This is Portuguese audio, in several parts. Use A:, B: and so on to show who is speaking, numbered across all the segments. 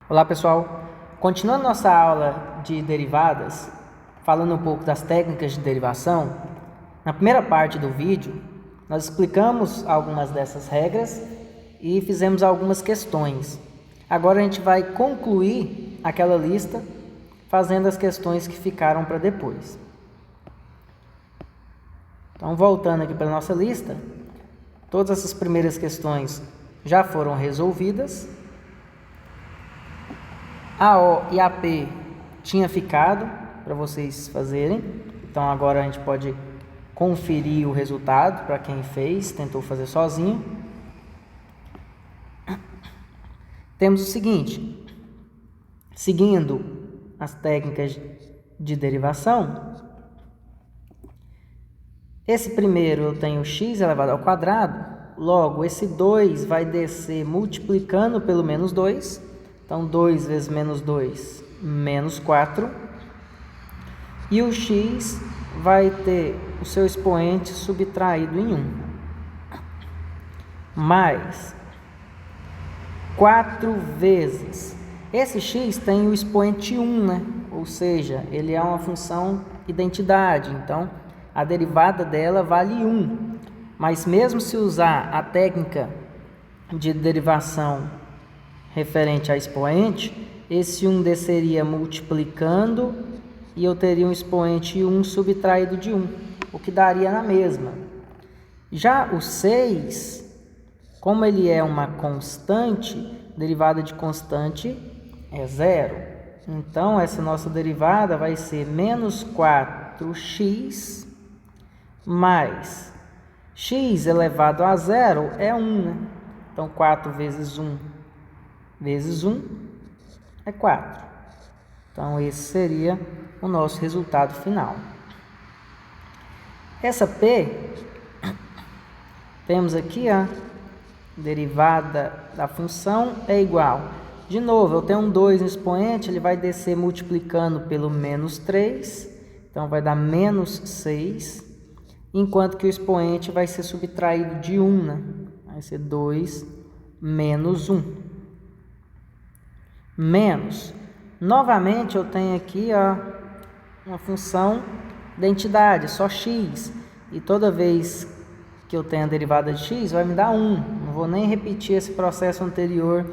A: Olá pessoal, continuando nossa aula de derivadas, falando um pouco das técnicas de derivação, na primeira parte do vídeo nós explicamos algumas dessas regras e fizemos algumas questões. Agora a gente vai concluir aquela lista fazendo as questões que ficaram para depois. Então voltando aqui para a nossa lista, todas essas primeiras questões já foram resolvidas. A O e a P tinha ficado para vocês fazerem, então agora a gente pode conferir o resultado para quem fez, tentou fazer sozinho. Temos o seguinte, seguindo as técnicas de derivação, esse primeiro eu tenho x elevado ao quadrado, logo esse 2 vai descer multiplicando pelo menos 2, então 2 vezes menos 2, menos 4. E o x vai ter o seu expoente subtraído em 1. Mais 4 vezes. Esse x tem o expoente 1, né? Ou seja, ele é uma função identidade. Então, a derivada dela vale 1. Mas mesmo se usar a técnica de derivação referente a expoente, esse 1 desceria multiplicando e eu teria um expoente 1 subtraído de 1, o que daria na mesma. Já o 6, como ele é uma constante, derivada de constante é 0. Então, essa nossa derivada vai ser menos 4x mais x elevado a 0 é 1, né? Então, 4 vezes 1 vezes 1 é 4. Então, esse seria o nosso resultado final. Essa P, temos aqui a derivada da função é igual. De novo, eu tenho um 2 no expoente, ele vai descer multiplicando pelo menos 3, então vai dar menos 6, enquanto que o expoente vai ser subtraído de 1, né? Vai ser 2 menos 1. Menos. Novamente, eu tenho aqui uma função identidade, só x. E toda vez que eu tenho a derivada de x, vai me dar 1. Não vou nem repetir esse processo anterior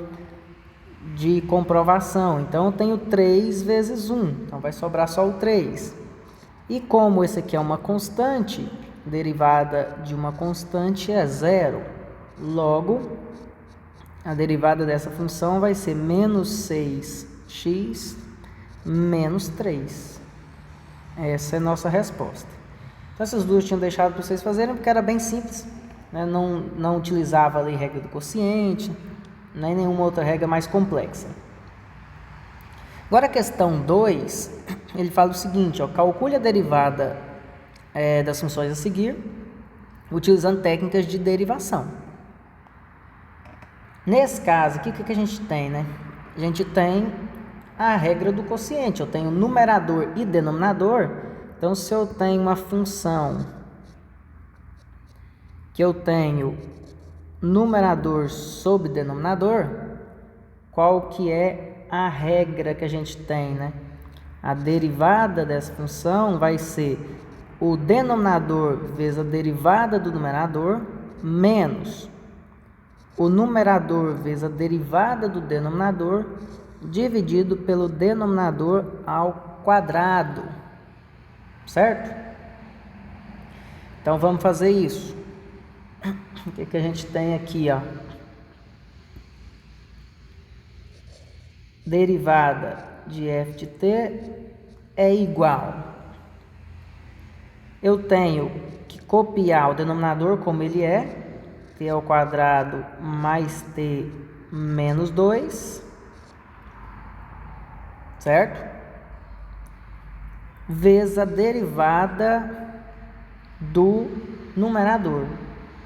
A: de comprovação. Então, eu tenho 3 vezes 1. Então, vai sobrar só o 3. E como esse aqui é uma constante, derivada de uma constante é 0. Logo, a derivada dessa função vai ser menos 6x menos 3. Essa é a nossa resposta. Então, essas duas eu tinha deixado para vocês fazerem, porque era bem simples, né? Não utilizava ali regra do quociente, nem nenhuma outra regra mais complexa. Agora a questão 2, ele fala o seguinte, ó, calcule a derivada das funções a seguir, utilizando técnicas de derivação. Nesse caso aqui, o que a gente tem, né? A gente tem a regra do quociente. Eu tenho numerador e denominador. Então, se eu tenho uma função que eu tenho numerador sobre denominador, qual que é a regra que a gente tem, né? A derivada dessa função vai ser o denominador vezes a derivada do numerador menos o numerador vezes a derivada do denominador dividido pelo denominador ao quadrado, certo? Então, vamos fazer isso. O que a gente tem aqui, ó? Derivada de f de t é igual. Eu tenho que copiar o denominador como ele é, t ao quadrado mais t menos 2, certo? Vezes a derivada do numerador.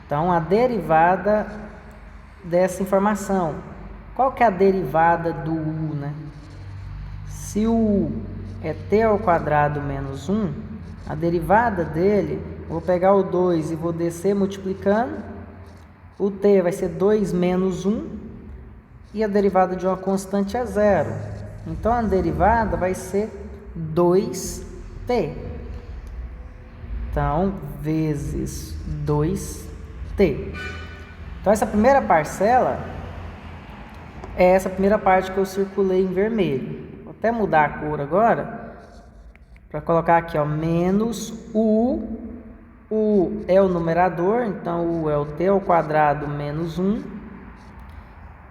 A: Então, a derivada dessa informação. Qual que é a derivada do u, né? Se o u é t ao quadrado menos 1, a derivada dele, vou pegar o 2 e vou descer multiplicando. O t vai ser 2 menos 1 e a derivada de uma constante é zero. Então, a derivada vai ser 2t. Então, vezes 2t. Então, essa primeira parcela é essa primeira parte que eu circulei em vermelho. Vou até mudar a cor agora, para colocar aqui, ó, menos u. O é o numerador, então o é o t ao quadrado menos 1,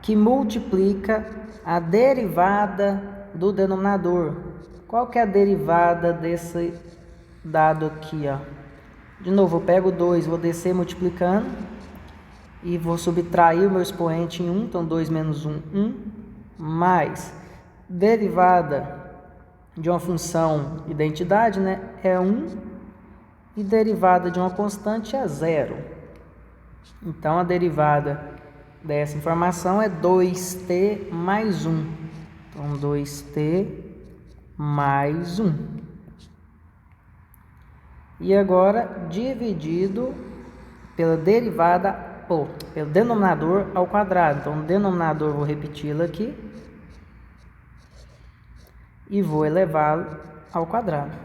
A: que multiplica a derivada do denominador. Qual que é a derivada desse dado aqui, ó? De novo, eu pego 2, vou descer multiplicando e vou subtrair o meu expoente em 1, então 2 menos 1, 1, mais derivada de uma função identidade, né, é 1, e derivada de uma constante é 0. Então, a derivada dessa informação é 2t mais 1. Então, 2t mais 1. E agora, dividido pela derivada, pelo denominador ao quadrado. Então, o denominador, vou repeti-lo aqui. E vou elevá-lo ao quadrado.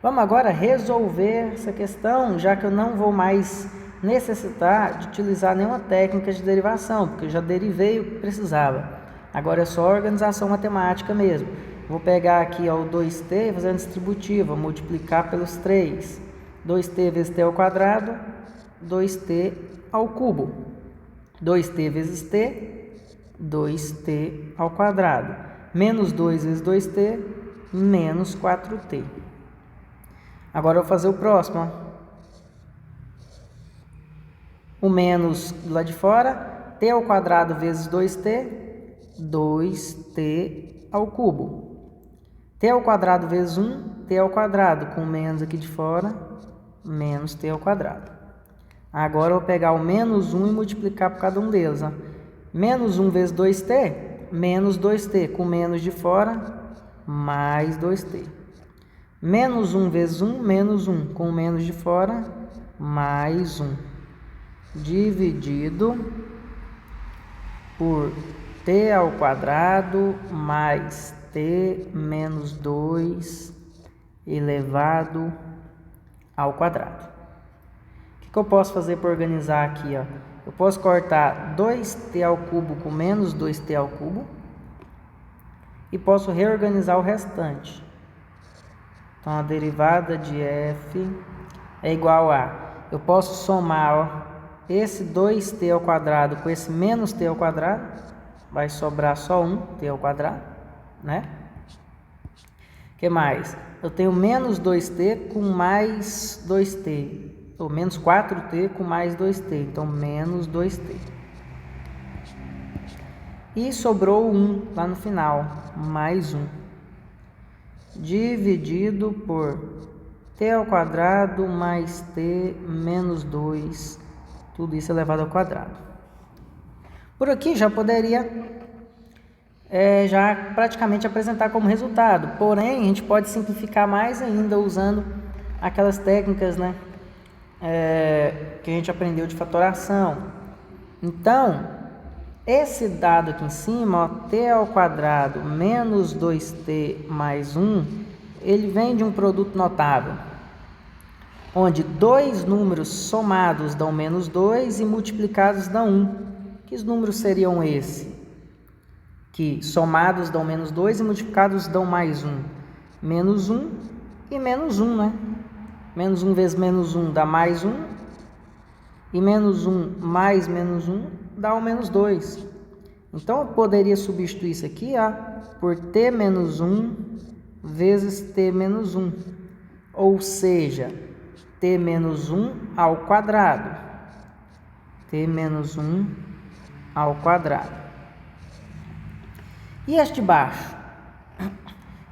A: Vamos agora resolver essa questão, já que eu não vou mais necessitar de utilizar nenhuma técnica de derivação, porque eu já derivei o que precisava. Agora é só organização matemática mesmo. Vou pegar aqui, ó, o 2t, fazendo distributiva, multiplicar pelos 3. 2t vezes t ao quadrado, 2t ao cubo. 2t vezes t, 2t ao quadrado. Menos 2 vezes 2t, menos 4t. Agora eu vou fazer o próximo, ó. O menos lá de fora, t ao quadrado vezes 2t, 2t ao cubo. T ao quadrado vezes 1, t ao quadrado, com menos aqui de fora, menos t ao quadrado. Agora eu vou pegar o menos 1 e multiplicar por cada um deles, ó. Menos 1 vezes 2t, menos 2t, com menos de fora, mais 2t. Menos 1 vezes 1, menos 1, com menos de fora, mais 1. Dividido por t ao quadrado mais t menos 2 elevado ao quadrado. O que eu posso fazer para organizar aqui, ó? Eu posso cortar 2t ao cubo com menos 2t ao cubo e posso reorganizar o restante. Então, a derivada de f é igual a... Eu posso somar, ó, esse 2t ao quadrado com esse menos t ao quadrado. Vai sobrar só 1t ao quadrado, né? O que mais? Eu tenho menos 2t com mais 2t. Ou menos 4t com mais 2t. Então, menos 2t. E sobrou 1 lá no final. Mais 1. Dividido por t ao quadrado mais t menos 2, tudo isso elevado ao quadrado. Por aqui já poderia já praticamente apresentar como resultado, porém a gente pode simplificar mais ainda usando aquelas técnicas, né, que a gente aprendeu de fatoração. Então, esse dado aqui em cima, ó, t ao quadrado menos 2t mais 1, ele vem de um produto notável, onde dois números somados dão menos 2 e multiplicados dão 1. Que números seriam esses? Que somados dão menos 2 e multiplicados dão mais 1. Menos 1 e menos 1, né? Menos 1 vezes menos 1 dá mais 1. E menos 1 mais menos 1 dá o menos 2. Então, eu poderia substituir isso aqui, ó, por t menos 1 vezes t menos 1. Ou seja, t menos 1 ao quadrado. T menos 1 ao quadrado. E este de baixo?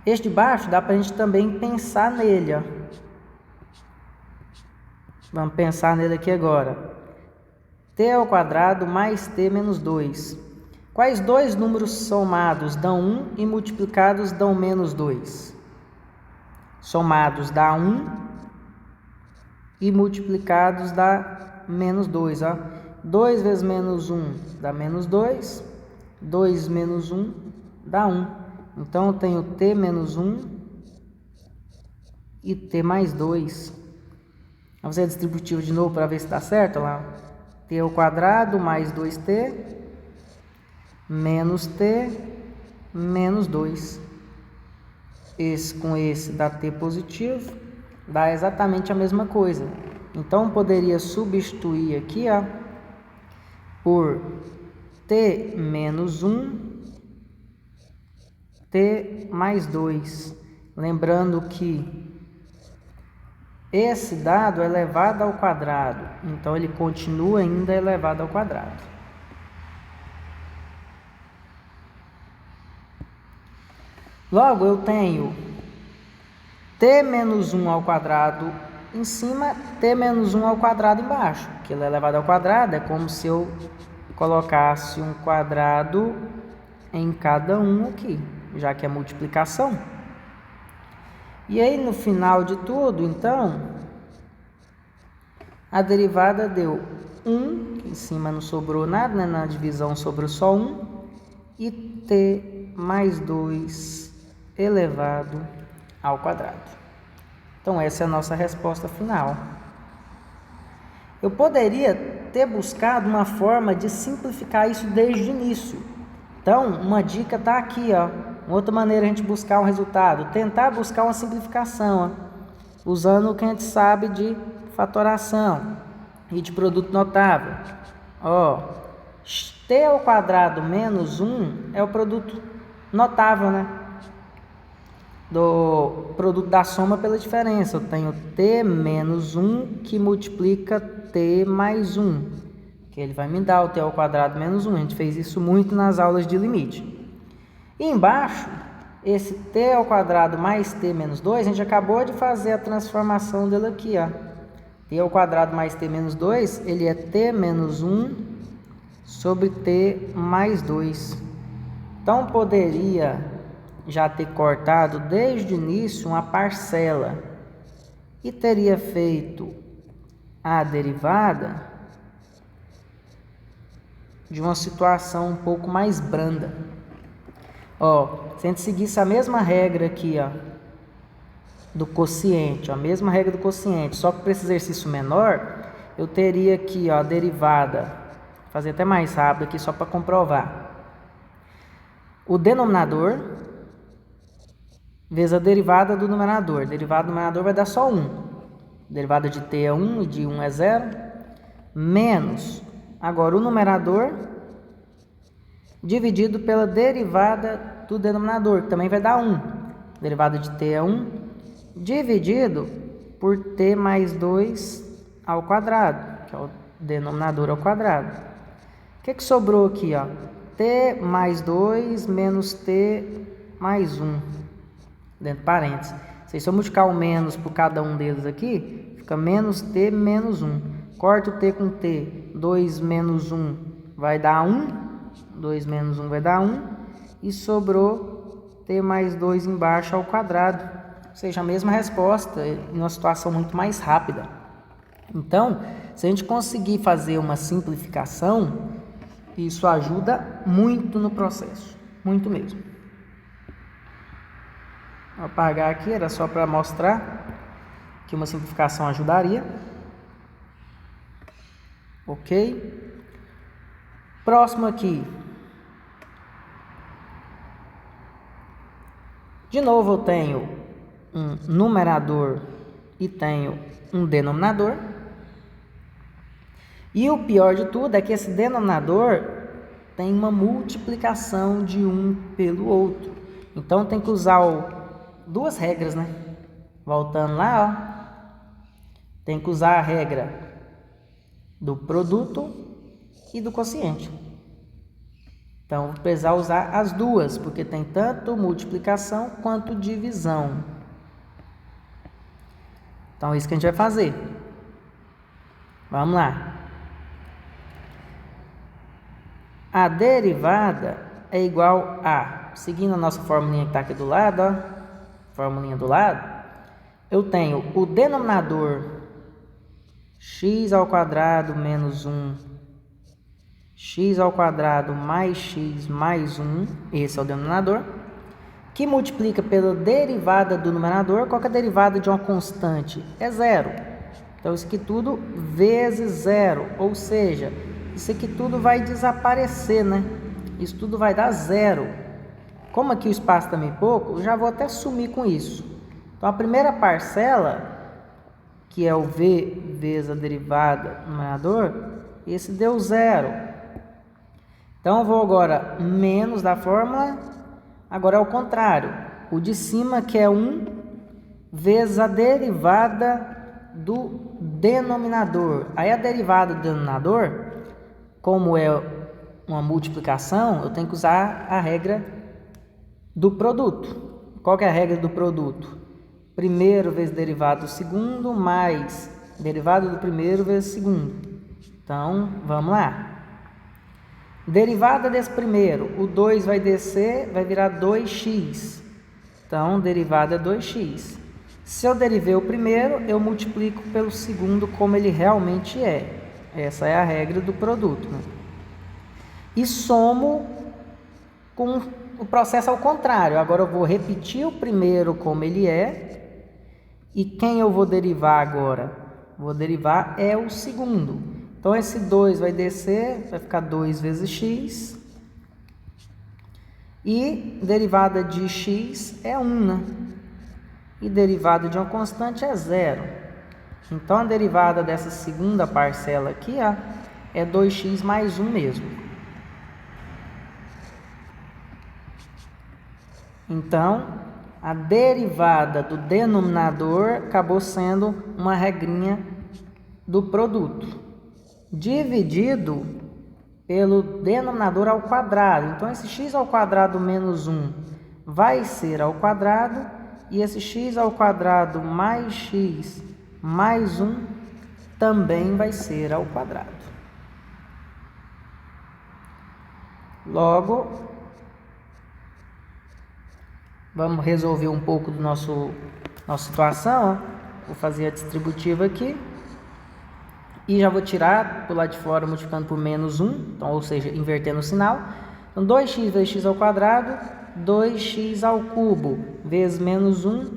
A: Este de baixo dá para a gente também pensar nele, ó. Vamos pensar nele aqui agora. T ao quadrado mais t menos 2. Quais dois números somados dão 1 e multiplicados dão menos 2? Somados dá 1 e multiplicados dá menos 2. Ó. 2 vezes menos 1 dá menos 2. 2 menos 1 dá 1. Então, eu tenho t menos 1 e t mais 2. Vamos fazer distributivo de novo para ver se dá certo. Lá. T ao quadrado mais 2t menos t menos 2. Esse com esse dá t positivo, dá exatamente a mesma coisa. Então, eu poderia substituir aqui ó, por t menos 1, t mais 2. Lembrando que esse dado é elevado ao quadrado, então ele continua ainda elevado ao quadrado. Logo, eu tenho t menos 1 ao quadrado em cima, t menos 1 ao quadrado embaixo, que ele é elevado ao quadrado, é como se eu colocasse um quadrado em cada um aqui, já que é multiplicação. E aí, no final de tudo, então, a derivada deu 1, que em cima não sobrou nada, né? Na divisão sobrou só 1, e t mais 2 elevado ao quadrado. Então, essa é a nossa resposta final. Eu poderia ter buscado uma forma de simplificar isso desde o início. Então, uma dica está aqui, ó. Uma outra maneira de a gente buscar um resultado, tentar buscar uma simplificação, ó, usando o que a gente sabe de fatoração e de produto notável. Ó, t ao quadrado menos 1 é o produto notável, né? Do produto da soma pela diferença. Eu tenho t menos 1 que multiplica t mais 1, que ele vai me dar o t ao quadrado menos 1. A gente fez isso muito nas aulas de limite. E embaixo, esse t ao quadrado mais t menos 2, a gente acabou de fazer a transformação dele aqui, ó. T ao quadrado mais t menos 2, ele é t menos 1 sobre t mais 2. Então, poderia já ter cortado desde o início uma parcela e teria feito a derivada de uma situação um pouco mais branda. Ó, se a gente seguisse a mesma regra aqui, ó, do quociente, ó, a mesma regra do quociente, só que para esse exercício menor, eu teria aqui, ó, a derivada, vou fazer até mais rápido aqui só para comprovar. O denominador vezes a derivada do numerador. A derivada do numerador vai dar só 1. A derivada de t é 1 e de 1 é 0. Menos, agora o numerador dividido pela derivada do denominador, que também vai dar 1. A derivada de t é 1, dividido por t mais 2 ao quadrado, que é o denominador ao quadrado. O que sobrou aqui? Ó? T mais 2 menos t mais 1, dentro de parênteses. Se eu multiplicar o menos por cada um deles aqui, fica menos t menos 1. Corta o t com t, 2 menos 1 vai dar 1. 2 menos 1 vai dar 1, e sobrou t mais 2 embaixo ao quadrado, ou seja, a mesma resposta em uma situação muito mais rápida. Então, se a gente conseguir fazer uma simplificação, isso ajuda muito no processo, muito mesmo. Vou apagar aqui, era só para mostrar que uma simplificação ajudaria. Ok? Próximo aqui. De novo, eu tenho um numerador e tenho um denominador. E o pior de tudo é que esse denominador tem uma multiplicação de um pelo outro. Então, tem que usar duas regras, né? Voltando lá, ó. Tem que usar a regra do produto e do quociente. Então, vou precisar usar as duas, porque tem tanto multiplicação quanto divisão. Então, é isso que a gente vai fazer. Vamos lá. A derivada é igual a, seguindo a nossa formulinha que está aqui do lado, ó, formulinha do lado, eu tenho o denominador x ao quadrado menos 1 x ao quadrado mais x mais 1, esse é o denominador, que multiplica pela derivada do numerador. Qual que é a derivada de uma constante? É zero. Então, isso aqui tudo vezes zero, ou seja, isso aqui tudo vai desaparecer, né? Isso tudo vai dar zero. Como aqui o espaço também é pouco, eu já vou até sumir com isso. Então, a primeira parcela, que é o v vezes a derivada do numerador, esse deu zero. Então, eu vou agora menos da fórmula, agora é o contrário. O de cima, que é 1 vezes a derivada do denominador. Aí, a derivada do denominador, como é uma multiplicação, eu tenho que usar a regra do produto. Qual que é a regra do produto? Primeiro vezes derivada do segundo, mais derivada do primeiro vezes segundo. Então, vamos lá. Derivada desse primeiro, o 2 vai descer, vai virar 2x. Então, derivada é 2x. Se eu derivei o primeiro, eu multiplico pelo segundo como ele realmente é. Essa é a regra do produto, né? E somo com o processo ao contrário. Agora eu vou repetir o primeiro como ele é. E quem eu vou derivar agora? Vou derivar é o segundo. Então, esse 2 vai descer, vai ficar 2 vezes x. E derivada de x é 1, né? E derivada de uma constante é zero. Então, a derivada dessa segunda parcela aqui, ó, é 2x mais 1 mesmo. Então, a derivada do denominador acabou sendo uma regrinha do produto, dividido pelo denominador ao quadrado. Então, esse x ao quadrado menos 1 vai ser ao quadrado, e esse x ao quadrado mais x mais 1 também vai ser ao quadrado. Logo, vamos resolver um pouco do nossa situação. Ó. Vou fazer a distributiva aqui. E já vou tirar do lado de fora multiplicando por menos 1. Então, ou seja, invertendo o sinal. Então, 2x vezes x ao quadrado, 2x ao cubo, vezes menos 1,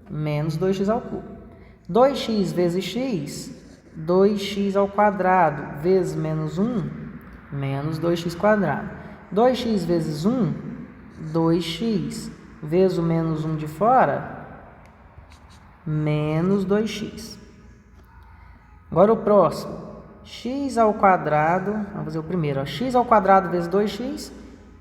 A: menos 2x ao cubo. 2x vezes x, 2x ao quadrado, vezes menos 1, menos 2x quadrado. 2x vezes 1, 2x. Vezes o menos 1 de fora, menos 2x. Agora o próximo, x ao quadrado, vamos fazer o primeiro, ó, x ao quadrado vezes 2x,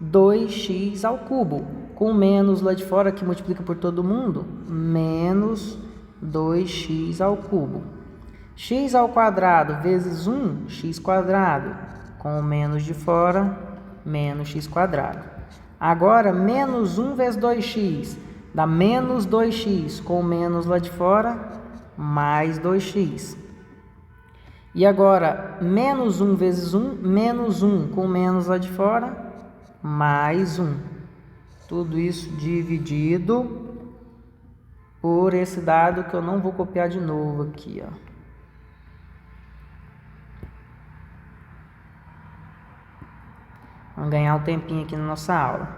A: 2x ao cubo, com menos lá de fora que multiplica por todo mundo, menos 2x ao cubo. X ao quadrado vezes 1, x quadrado, com menos de fora, menos x quadrado. Agora, menos 1 vezes 2x, dá menos 2x, com menos lá de fora, mais 2x. E agora, menos 1 vezes 1, menos 1, com menos lá de fora, mais 1. Tudo isso dividido por esse dado que eu não vou copiar de novo aqui, ó. Vamos ganhar um tempinho aqui na nossa aula.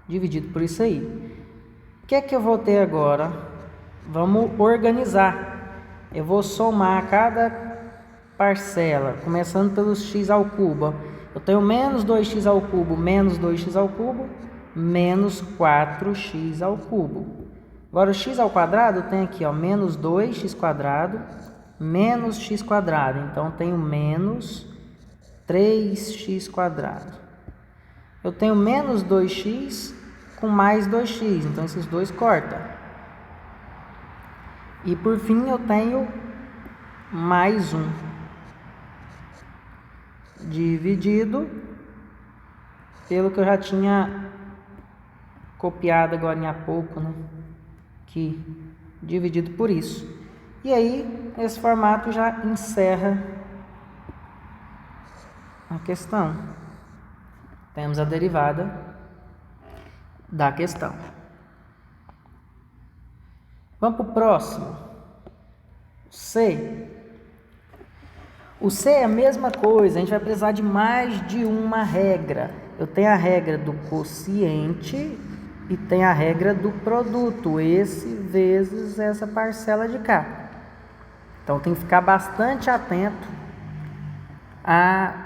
A: Dividido por isso aí. O que é que eu vou ter agora? Vamos organizar. Eu vou somar cada parcela, começando pelos x ao cubo. Eu tenho menos 2x ao cubo, menos 2x ao cubo, menos 4x ao cubo. Agora, o x ao quadrado, eu tenho aqui, ó, menos 2x quadrado, menos x quadrado. Então, eu tenho menos 3x quadrado. Eu tenho menos 2x com mais 2x, então esses dois cortam. E por fim eu tenho mais 1 dividido pelo que eu já tinha copiado agora há pouco, né? Que dividido por isso. E aí, esse formato já encerra a questão. Temos a derivada da questão. Vamos para o próximo. C. O C é a mesma coisa, a gente vai precisar de mais de uma regra. Eu tenho a regra do quociente e tem a regra do produto, esse vezes essa parcela de cá. Então tem que ficar bastante atento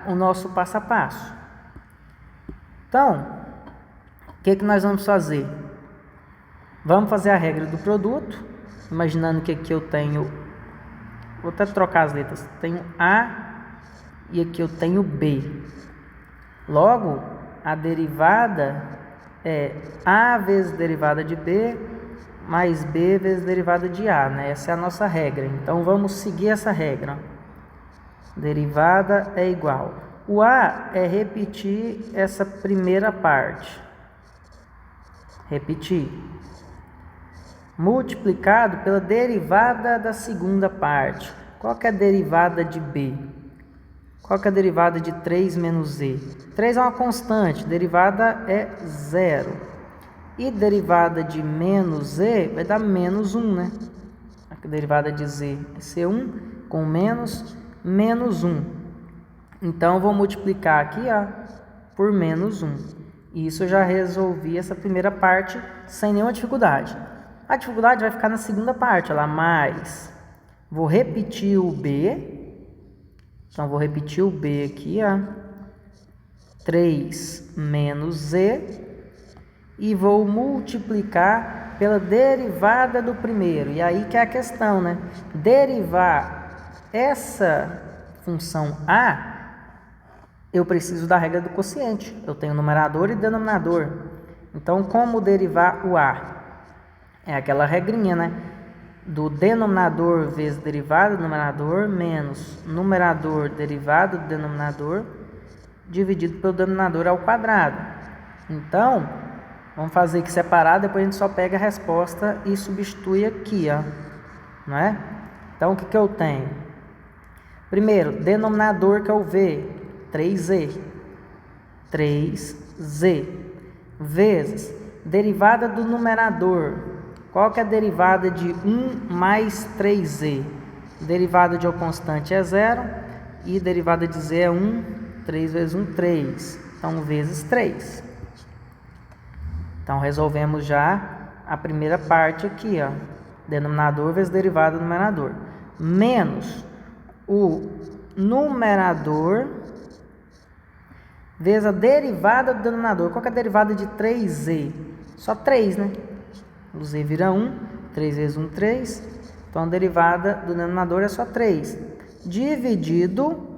A: ao nosso passo a passo. Então, o que nós vamos fazer? Vamos fazer a regra do produto, imaginando que aqui eu tenho, vou até trocar as letras, tenho A e aqui eu tenho B. Logo, a derivada é A vezes derivada de B mais B vezes derivada de A, né? Essa é a nossa regra. Então, vamos seguir essa regra. Derivada é igual. O A é repetir essa primeira parte. Repetir. Multiplicado pela derivada da segunda parte. Qual que é a derivada de B? Qual que é a derivada de 3 menos Z? 3 é uma constante, derivada é 0. E derivada de menos Z vai dar menos 1, né? A derivada de Z é C1 com menos 1. Então, eu vou multiplicar aqui por menos 1. E isso eu já resolvi essa primeira parte sem nenhuma dificuldade. A dificuldade vai ficar na segunda parte, lá mais. Vou repetir o B. Então, vou repetir o B aqui, 3 menos Z. E vou multiplicar pela derivada do primeiro. E aí que é a questão, né? Derivar essa função A, eu preciso da regra do quociente. Eu tenho numerador e denominador. Então, como derivar o A? É aquela regrinha, né? Do denominador vezes derivada do numerador menos numerador derivado do denominador dividido pelo denominador ao quadrado. Então, vamos fazer aqui separado, depois a gente só pega a resposta e substitui aqui, não é? Então, o que eu tenho? Primeiro, denominador, que é o V, 3Z. 3Z vezes derivada do numerador. Qual que é a derivada de 1 mais 3Z? Derivada de uma constante é 0 e derivada de Z é 1. 3 vezes 1, 3. Então, vezes 3. Então, resolvemos já a primeira parte aqui, denominador vezes derivada do numerador. Menos o numerador vezes a derivada do denominador. Qual que é a derivada de 3Z? Só 3, né? O Z vira 1, 3 vezes 1, 3. Então, a derivada do denominador é só 3. Dividido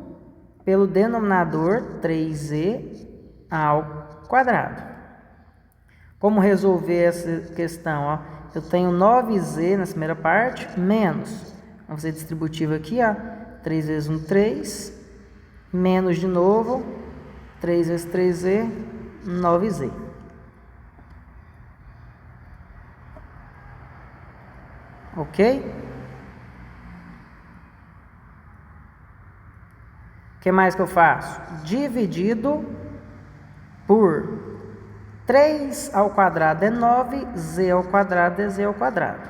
A: pelo denominador, 3Z ao quadrado. Como resolver essa questão? Eu tenho 9Z nessa primeira parte, menos. Vamos fazer distributivo aqui, 3 vezes 1, 3. Menos de novo, 3 vezes 3Z, 9Z. Ok? O que mais que eu faço? Dividido por 3 ao quadrado é 9, Z ao quadrado é Z ao quadrado.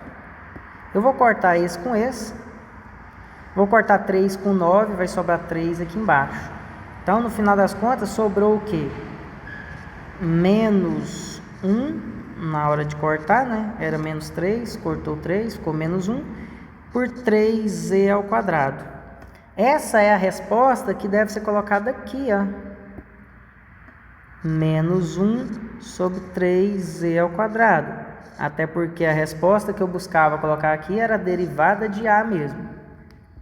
A: Eu vou cortar esse com esse. Vou cortar 3 com 9, vai sobrar 3 aqui embaixo. Então, no final das contas, sobrou o quê? Menos 1 na hora de cortar, né? Era menos 3, cortou 3, ficou menos 1 por 3Z ao quadrado. Essa é a resposta que deve ser colocada aqui, Menos 1 sobre 3Z ao quadrado. Até porque a resposta que eu buscava colocar aqui era a derivada de A mesmo.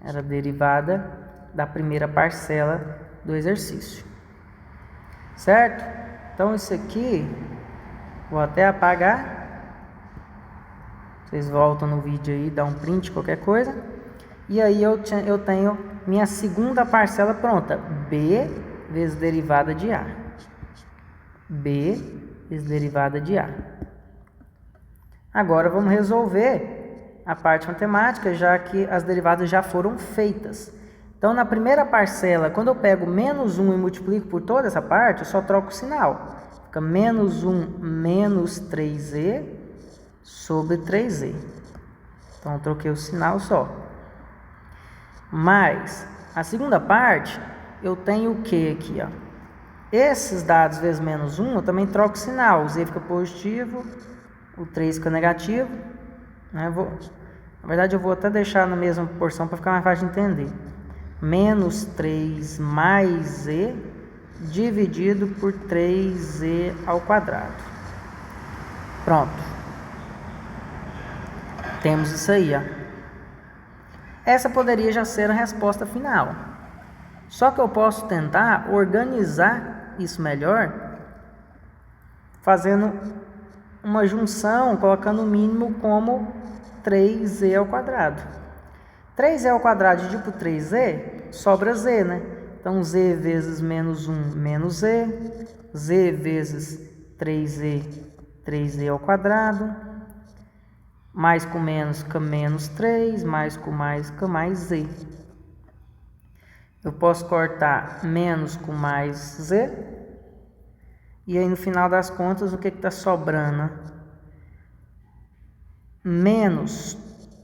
A: Era a derivada da primeira parcela do exercício. Certo? Então, isso aqui, vou até apagar. Vocês voltam no vídeo aí, dá um print, qualquer coisa. E aí eu tenho minha segunda parcela pronta. B vezes derivada de A. B vezes derivada de A. Agora vamos resolver a parte matemática, já que as derivadas já foram feitas. Então, na primeira parcela, quando eu pego menos 1 e multiplico por toda essa parte, eu só troco o sinal. Fica menos 1 menos 3Z sobre 3Z. Então, eu troquei o sinal só. Mais A segunda parte, eu tenho o que aqui, ó? Esses dados vezes menos 1, eu também troco o sinal. O z fica positivo, o 3 fica negativo. Né? Na verdade, eu vou até deixar na mesma porção para ficar mais fácil de entender. Menos 3 mais z dividido por 3z ao quadrado. Pronto. Temos isso aí, ó. Essa poderia já ser a resposta final. Só que eu posso tentar organizar isso melhor fazendo uma junção, colocando o mínimo como 3z ao quadrado. 3z ao quadrado dividido por 3z, sobra z, né? Então, z vezes menos 1, menos z. Z vezes 3z, 3z ao quadrado. Mais com menos fica menos 3, mais com mais fica mais z. Eu posso cortar menos com mais z. E aí, no final das contas, o que está sobrando? Menos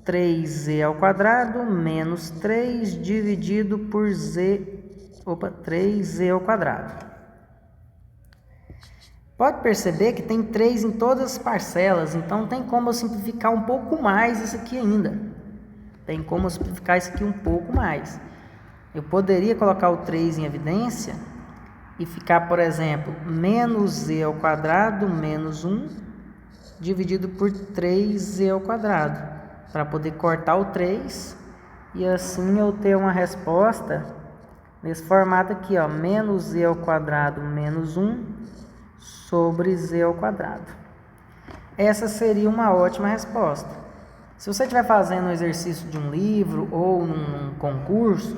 A: 3z ao quadrado menos 3 dividido por 3z ao quadrado. Pode perceber que tem 3 em todas as parcelas, então tem como eu simplificar um pouco mais isso aqui ainda. Tem como eu simplificar isso aqui um pouco mais. Eu poderia colocar o 3 em evidência e ficar, por exemplo, menos z ao quadrado menos 1 dividido por 3z ao quadrado, para poder cortar o 3 e assim eu ter uma resposta nesse formato aqui, ó, menos z ao quadrado menos 1 sobre z ao quadrado. Essa seria uma ótima resposta. Se você estiver fazendo um exercício de um livro ou num concurso,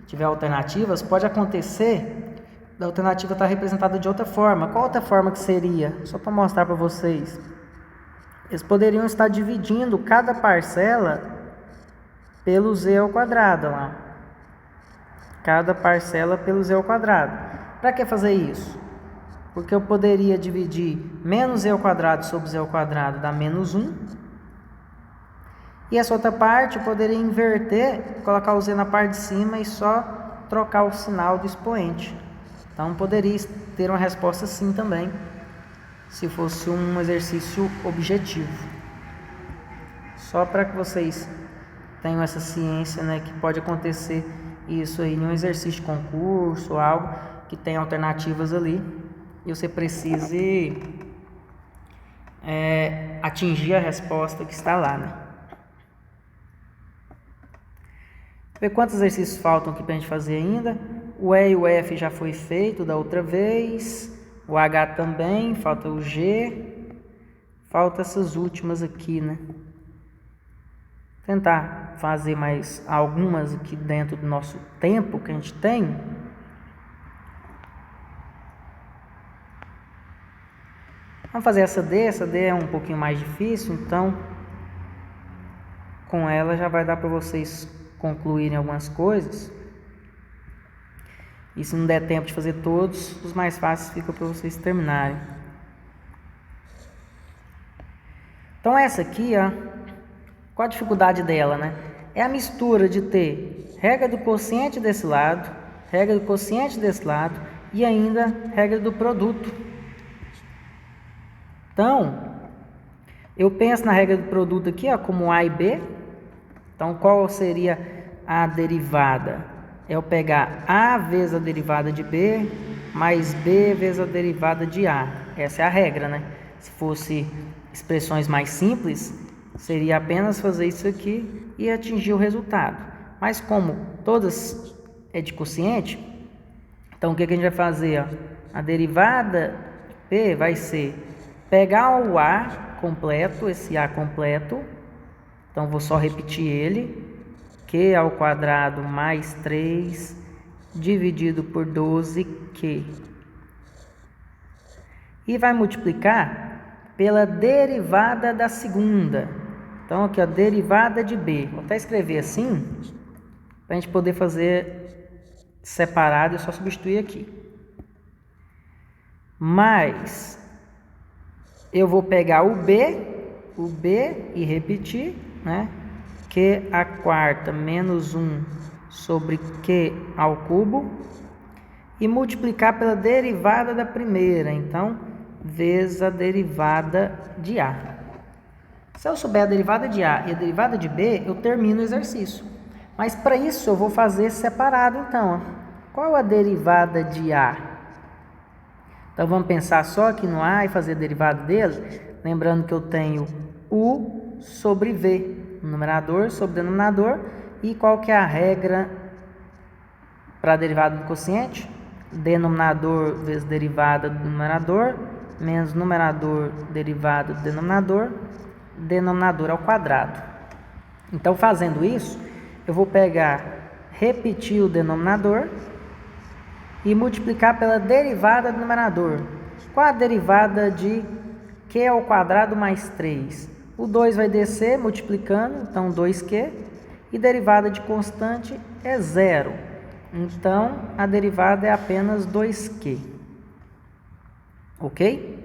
A: tiver alternativas, pode acontecer da alternativa estar representada de outra forma. Qual outra forma que seria? Só para mostrar para vocês. Eles poderiam estar dividindo cada parcela pelo z ao quadrado lá. Cada parcela pelo z ao quadrado. Para que fazer isso? Porque eu poderia dividir menos z ao quadrado sobre z ao quadrado dá menos 1. E essa outra parte eu poderia inverter, colocar o z na parte de cima e só trocar o sinal do expoente. Então poderia ter uma resposta assim também, se fosse um exercício objetivo. Só para que vocês tenham essa ciência, né, que pode acontecer isso aí em um exercício de concurso ou algo que tem alternativas ali e você precise atingir a resposta que está lá, né? Ver quantos exercícios faltam aqui para a gente fazer ainda. O E e o F já foi feito da outra vez. O H também, falta o G. Falta essas últimas aqui, né? Tentar fazer mais algumas aqui dentro do nosso tempo que a gente tem. Vamos fazer essa D é um pouquinho mais difícil, então com ela já vai dar para vocês concluírem algumas coisas. E se não der tempo de fazer todos, os mais fáceis ficam para vocês terminarem. Então essa aqui, ó, qual a dificuldade dela, né? É a mistura de ter regra do quociente desse lado, regra do quociente desse lado e ainda regra do produto. Então, eu penso na regra do produto aqui, ó, como A e B. Então, qual seria a derivada? É eu pegar A vezes a derivada de B, mais B vezes a derivada de A. Essa é a regra, né? Se fosse expressões mais simples, seria apenas fazer isso aqui e atingir o resultado. Mas como todas é de quociente, então o que a gente vai fazer? Ó? A derivada de P vai ser pegar o A completo, esse A completo, então vou só repetir ele, Q ao quadrado mais 3 dividido por 12Q. E vai multiplicar pela derivada da segunda. Então aqui, ó, derivada de B. Vou até escrever assim, para a gente poder fazer separado e só substituir aqui. Mais, eu vou pegar o B e repetir, né? Que a quarta menos 1 sobre Q ao cubo e multiplicar pela derivada da primeira, então, vezes a derivada de A. Se eu souber a derivada de A e a derivada de B, eu termino o exercício. Mas para isso eu vou fazer separado, então. Qual a derivada de A? Então vamos pensar só aqui no A e fazer a derivada dele. Lembrando que eu tenho U sobre V, numerador sobre denominador. E qual que é a regra para a derivada do quociente? Denominador vezes derivada do numerador, menos numerador derivada do denominador, denominador ao quadrado. Então, fazendo isso, eu vou repetir o denominador e multiplicar pela derivada do numerador. Qual a derivada de Q ao quadrado mais 3? O 2 vai descer multiplicando, então 2Q, e derivada de constante é 0. Então, a derivada é apenas 2Q. Ok?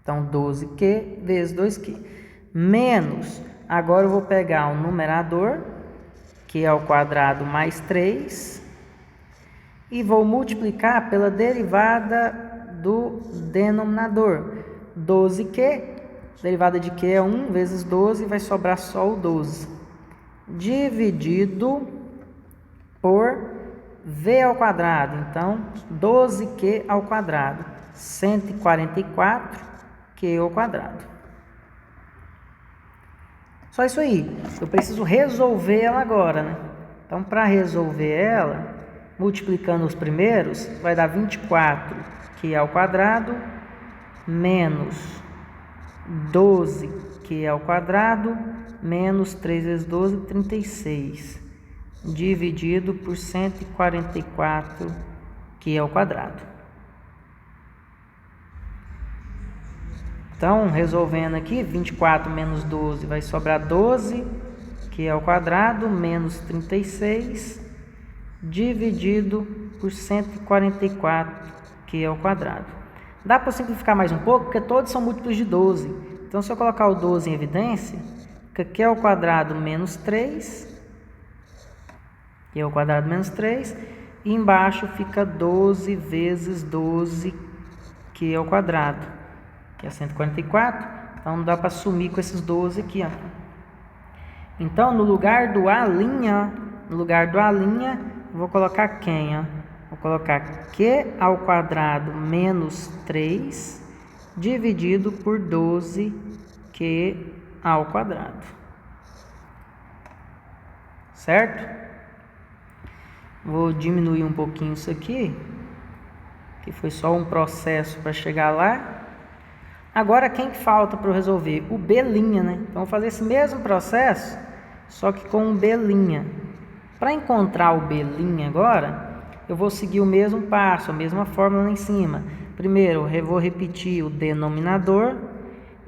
A: Então, 12Q vezes 2Q. Menos, agora eu vou pegar o numerador, que é o quadrado mais 3, e vou multiplicar pela derivada do denominador. 12Q, derivada de Q é 1 vezes 12, vai sobrar só o 12. Dividido por V ao quadrado. Então, 12Q ao quadrado. 144Q ao quadrado. Só isso aí. Eu preciso resolver ela agora, né? Então, para resolver ela, multiplicando os primeiros, vai dar 24Q ao quadrado menos 12Q ao quadrado menos 3 vezes 12, 36. Dividido por 144Q ao quadrado. Então, resolvendo aqui, 24 menos 12 vai sobrar 12Q ao quadrado menos 36, dividido por 144Q ao quadrado. Dá para simplificar mais um pouco, porque todos são múltiplos de 12. Então, se eu colocar o 12 em evidência, fica Q ao quadrado menos 3, Q ao quadrado menos 3, e embaixo fica 12 vezes 12Q ao quadrado, que é 144, então não dá para sumir com esses 12 aqui, ó. Então, no lugar do A', vou colocar quem, ó? Vou colocar Q ao quadrado menos 3, dividido por 12Q ao quadrado. Certo? Vou diminuir um pouquinho isso aqui, que foi só um processo para chegar lá. Agora, quem que falta para eu resolver? O B', né? Então, vou fazer esse mesmo processo, só que com um B'. Para encontrar o B' agora, eu vou seguir o mesmo passo, a mesma fórmula lá em cima. Primeiro, eu vou repetir o denominador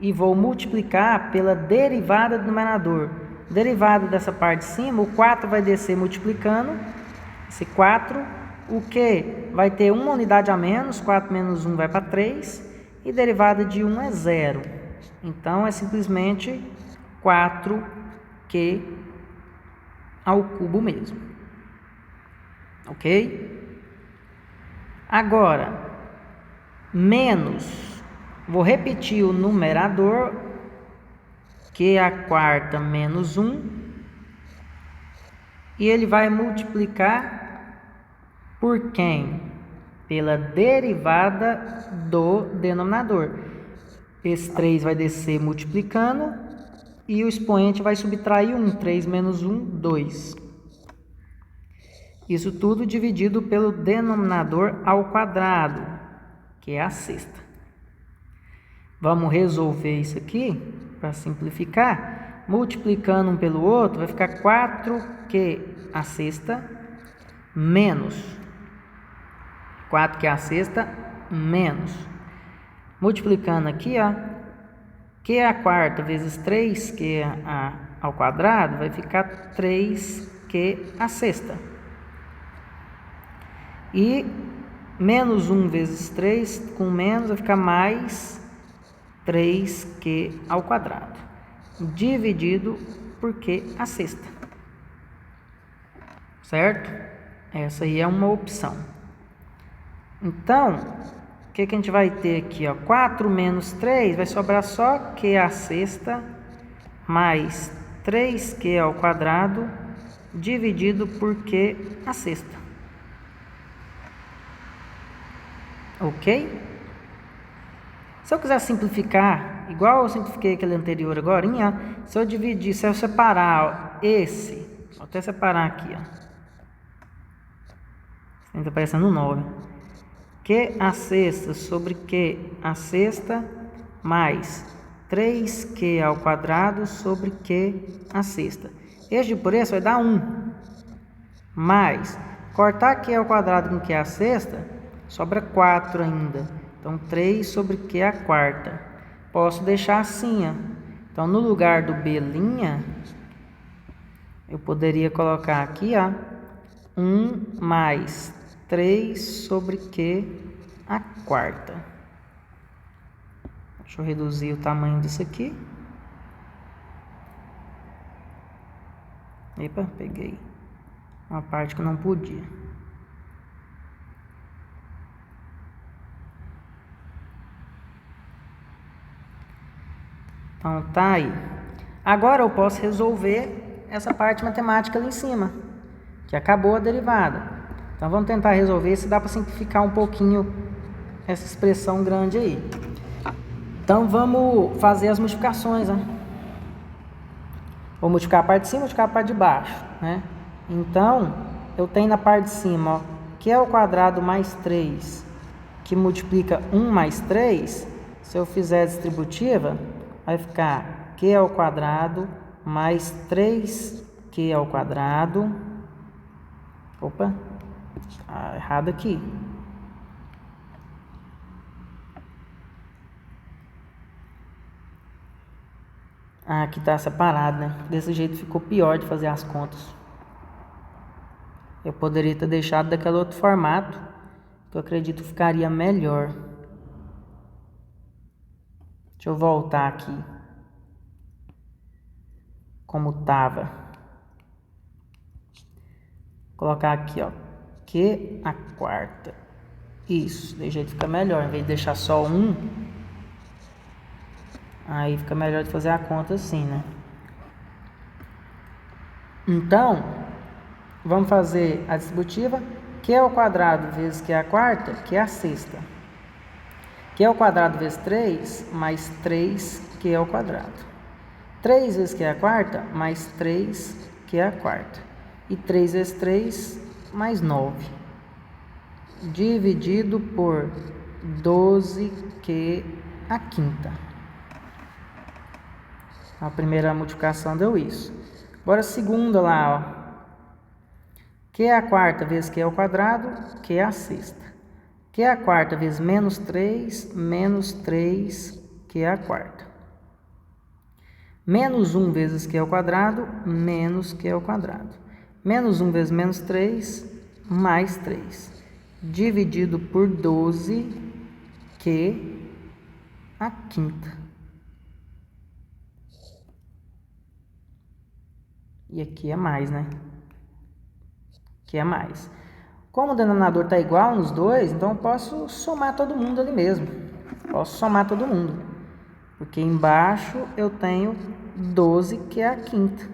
A: e vou multiplicar pela derivada do numerador. Derivada dessa parte de cima, o 4 vai descer multiplicando. Esse 4, o Q vai ter uma unidade a menos, 4 menos 1 vai para 3, e derivada de 1 é 0. Então, é simplesmente 4Q ao cubo mesmo. Ok? Agora, menos, vou repetir o numerador, Q à quarta menos 1, e ele vai multiplicar por quem? Pela derivada do denominador. Esse 3 vai descer multiplicando e o expoente vai subtrair 1. 3 menos 1, 2. Isso tudo dividido pelo denominador ao quadrado, que é a sexta. Vamos resolver isso aqui para simplificar. Multiplicando um pelo outro, vai ficar 4Q à sexta menos 4Q à sexta menos. Multiplicando aqui, ó, Q à quarta vezes 3Q ao quadrado vai ficar 3Q à sexta. E menos 1 vezes 3 com menos vai ficar mais 3Q ao quadrado. Dividido por Q à sexta. certo? Essa aí é uma opção. Então, o que a gente vai ter aqui? Ó? 4 menos 3, vai sobrar só Q à sexta mais 3Q ao quadrado dividido por Q à sexta. Ok? Se eu quiser simplificar, igual eu simplifiquei aquele anterior agora, se eu dividir, se eu separar esse, vou até separar aqui, ó. Está aparecendo 9. Q à sexta sobre Q à sexta mais 3Q ao quadrado sobre Q à sexta. Este por esse vai dar 1. Mais, cortar Q ao quadrado com Q à sexta, sobra 4 ainda. Então, 3 sobre Q à quarta. Posso deixar assim, ó. Então, no lugar do B', eu poderia colocar aqui, ó, 1 mais 3 sobre Q à quarta. Deixa eu reduzir o tamanho disso aqui. Epa, peguei uma parte que não podia. Então, tá aí. Agora eu posso resolver essa parte matemática ali em cima, que acabou a derivada. Então, vamos tentar resolver se dá para simplificar um pouquinho essa expressão grande aí. Então, vamos fazer as multiplicações, né? Vou multiplicar a parte de cima e multiplicar a parte de baixo, né? Então, eu tenho na parte de cima, ó, Q ao quadrado mais 3, que multiplica 1 mais 3. Se eu fizer a distributiva, vai ficar Q ao quadrado mais 3Q ao quadrado. Opa, tá errado aqui. Ah, aqui está separado, né? Desse jeito ficou pior de fazer as contas. Eu poderia ter deixado daquele outro formato, que eu acredito que ficaria melhor. Deixa eu voltar aqui. Como estava. Colocar aqui, ó. Q à quarta. Isso, de jeito fica melhor. Em vez de deixar só 1... Aí fica melhor de fazer a conta assim, né? Então, vamos fazer a distributiva. Q ao quadrado vezes Q à quarta, Q à sexta. Q ao quadrado vezes 3, mais 3Q ao quadrado. 3 vezes Q à quarta, mais 3Q à quarta. E 3 vezes 3, mais 9. Dividido por 12Q à quinta. A primeira multiplicação deu isso. Agora a segunda lá, ó. Q à quarta vezes Q ao quadrado, Q à sexta. Q à quarta vezes menos 3 Q à quarta. Menos 1 vezes Q ao quadrado, menos Q ao quadrado. Menos 1 vezes menos 3, mais 3. Dividido por 12Q à quinta. E aqui é mais, né? Aqui é mais. Como o denominador está igual nos dois, então eu posso somar todo mundo ali mesmo. Posso somar todo mundo. Porque embaixo eu tenho 12, que é a quinta.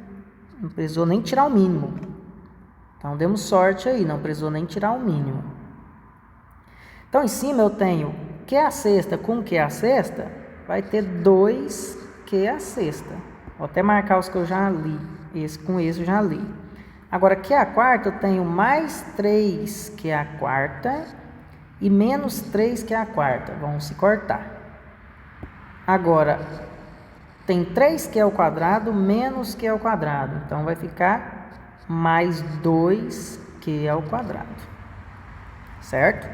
A: Não precisou nem tirar o mínimo. Então demos sorte aí, não precisou nem tirar o mínimo. Então em cima eu tenho Q à sexta com Q à sexta, vai ter 2Q à sexta. Vou até marcar os que eu já li. Esse com esse eu já li. Agora, Q à quarta, eu tenho mais 3Q à quarta e menos 3Q à quarta. Vão se cortar. Agora, tem 3Q ao quadrado menos Q ao quadrado. Então, vai ficar mais 2Q ao quadrado. Certo?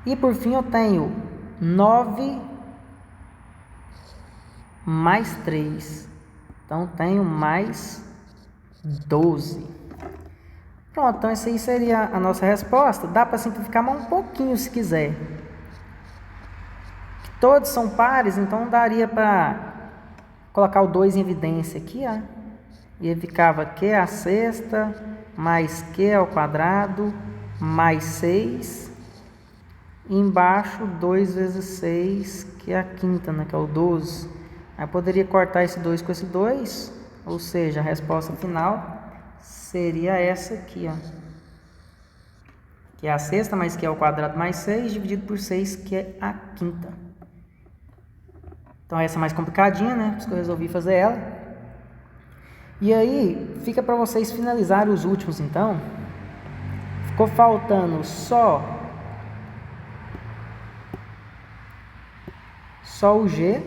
A: E, por fim, eu tenho 9 mais 3. Então, tenho mais 12. Pronto, então essa aí seria a nossa resposta. Dá para simplificar mais um pouquinho se quiser. Todos são pares, então daria para colocar o 2 em evidência aqui, ó. E aí ficava Q à sexta mais q ao quadrado mais 6. Embaixo 2 vezes 6, que é a quinta, né, que é o 12. Aí poderia cortar esse 2 com esse 2, ou seja, a resposta final seria essa aqui, ó, que é a sexta mais q ao quadrado mais 6, dividido por 6, que é a quinta. Então essa é mais complicadinha, né, por isso que eu resolvi fazer ela. E aí, fica para vocês finalizarem os últimos, então. Ficou faltando só o G,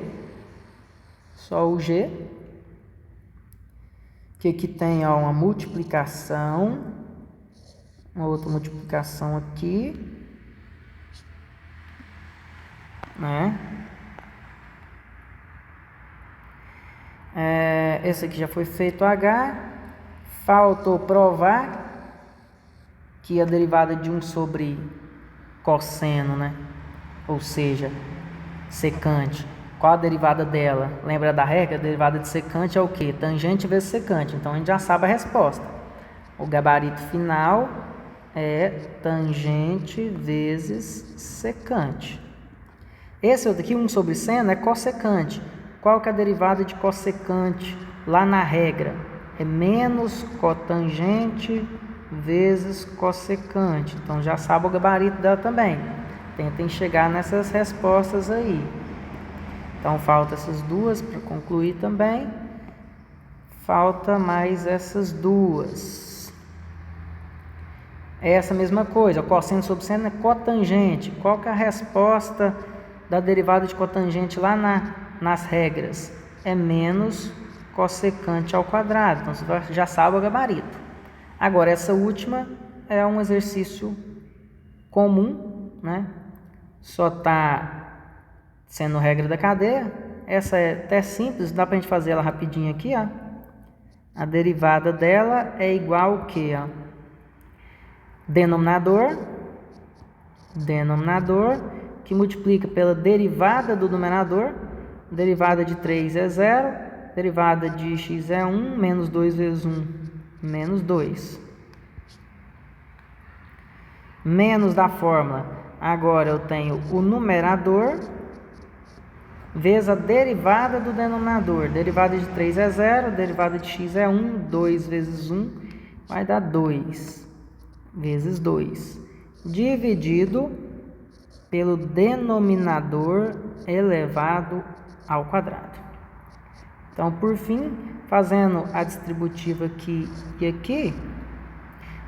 A: que aqui tem, ó, uma multiplicação, uma outra multiplicação aqui, né? Esse aqui já foi feito H, faltou provar que a derivada de 1 sobre cosseno, né? Ou seja, secante. Qual a derivada dela? Lembra da regra? A derivada de secante é o quê? Tangente vezes secante. Então a gente já sabe a resposta. O gabarito final é tangente vezes secante. Esse outro aqui, 1 sobre seno, é cossecante. Qual que é a derivada de cossecante lá na regra? É menos cotangente vezes cossecante. Então já sabe o gabarito dela também. Tentem chegar nessas respostas aí. Então falta essas duas para concluir também. Falta mais essas duas. Essa mesma coisa, o cosseno sobre seno é cotangente. Qual que é a resposta da derivada de cotangente lá nas regras? É menos cossecante ao quadrado. Então você já sabe o gabarito. Agora essa última é um exercício comum, né? Só está sendo regra da cadeia. Essa é até simples, dá para a gente fazer ela rapidinho aqui, ó. A derivada dela é igual ao que, ó? Denominador, que multiplica pela derivada do numerador. Derivada de 3 é 0, derivada de x é 1, menos 2 vezes 1, menos 2. Menos da fórmula. Agora eu tenho o numerador vezes a derivada do denominador. Derivada de 3 é 0, derivada de x é 1, 2 vezes 1 vai dar 2 vezes 2, dividido pelo denominador elevado ao quadrado. Então, por fim, fazendo a distributiva aqui e aqui,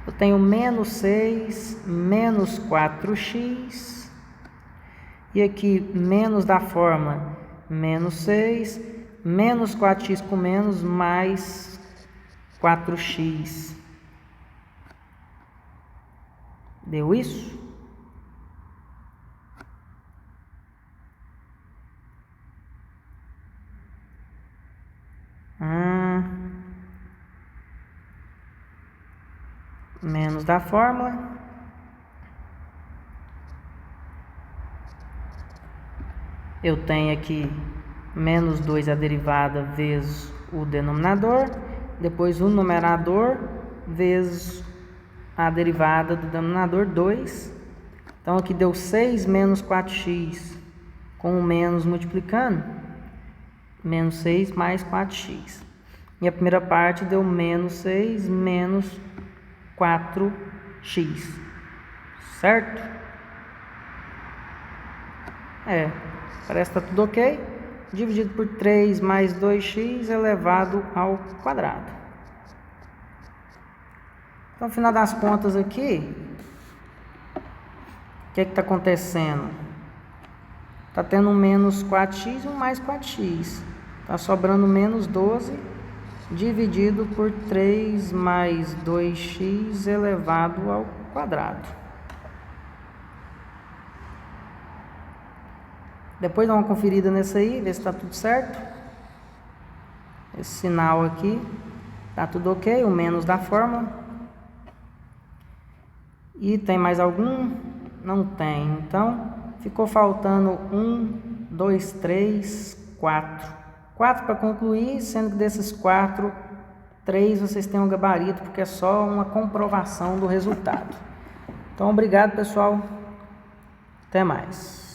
A: eu tenho menos 6, menos 4x, e aqui menos da fórmula, menos 6, menos 4x com menos, mais 4x. Deu isso? Menos da fórmula. Eu tenho aqui menos 2 a derivada vezes o denominador, depois o numerador vezes a derivada do denominador 2. Então aqui deu 6 menos 4x, com o menos multiplicando, menos 6 mais 4x. E a primeira parte deu menos 6 menos 4x, certo? Parece que está tudo ok. Dividido por 3 mais 2x elevado ao quadrado. Então, no final das contas aqui, o que está acontecendo? Está tendo um menos 4x e um mais 4x. Está sobrando menos 12, dividido por 3 mais 2x elevado ao quadrado. Depois dá uma conferida nesse aí, ver se está tudo certo. Esse sinal aqui, está tudo ok, o menos da fórmula. E tem mais algum? Não tem. Então, ficou faltando 1, 2, 3, 4. 4 para concluir, sendo que desses 4, 3 vocês têm um gabarito, porque é só uma comprovação do resultado. Então, obrigado, pessoal. Até mais.